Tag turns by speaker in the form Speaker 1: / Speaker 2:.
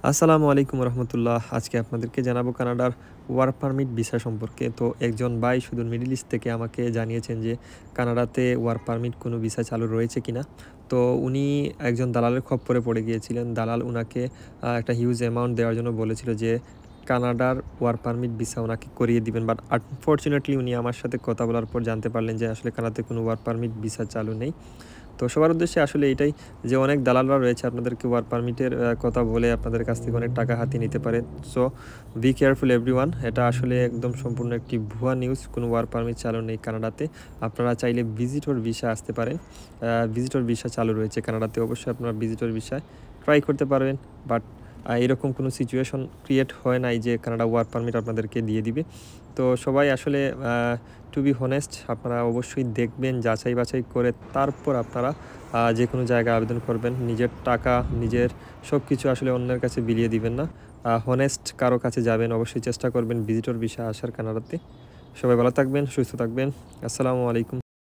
Speaker 1: আসসালামু আলাইকুম রহমতুল্লাহ। আজকে আপনাদেরকে জানাবো কানাডার ওয়ার্ক পারমিট ভিসা সম্পর্কে। তো একজন ভাই শুধু মিডল ইস্ট থেকে আমাকে জানিয়েছেন যে কানাডাতে ওয়ার্ক পারমিট কোনো ভিসা চালু রয়েছে কিনা। তো উনি একজন দালালের খপ্পরে পড়ে গিয়েছিলেন। দালাল উনাকে একটা হিউজ অ্যামাউন্ট দেওয়ার জন্য বলেছিল যে কানাডার ওয়ার্ক পারমিট ভিসা ওনাকে করিয়ে দিবেন। বাট আনফর্চুনেটলি উনি আমার সাথে কথা বলার পর জানতে পারলেন যে আসলে কানাডাতে কোনো ওয়ার্ক পারমিট ভিসা চালু নেই। তো সবার উদ্দেশ্যে আসলে এটাই যে অনেক দালালরা রয়েছে আপনাদেরকে ওয়ার্ক পারমিটের কথা বলে আপনাদের কাছ থেকে অনেক টাকা হাতিয়ে নিতে পারে। So be careful everyone. এটা আসলে একদম সম্পূর্ণ একটি ভুয়া নিউজ। কোনো ওয়ার্ক পারমিট চালু নেই কানাডাতে। আপনারা চাইলে ভিজিটর ভিসা আসতে পারেন। ভিজিটর ভিসা চালু রয়েছে কানাডাতে, অবশ্যই আপনারা ভিজিটর ভিসায় ট্রাই করতে পারবেন। বাট এরকম কোনো সিচুয়েশন ক্রিয়েট হয় নাই যে কানাডা ওয়ার্ক পারমিট আপনাদেরকে দিয়ে দিবে। তো সবাই আসলে টু বি হনেস্ট, আপনারা অবশ্যই দেখবেন, যাচাই বাছাই করে তারপর আপনারা যে কোনো জায়গায় আবেদন করবেন। নিজের টাকা, নিজের সব কিছু আসলে অন্যের কাছে বিলিয়ে দিবেন না। হনেস্ট কারো কাছে যাবেন, অবশ্যই চেষ্টা করবেন ভিজিটর ভিসা আসার কানাডাতে। সবাই ভালো থাকবেন, সুস্থ থাকবেন। আসসালামু আলাইকুম।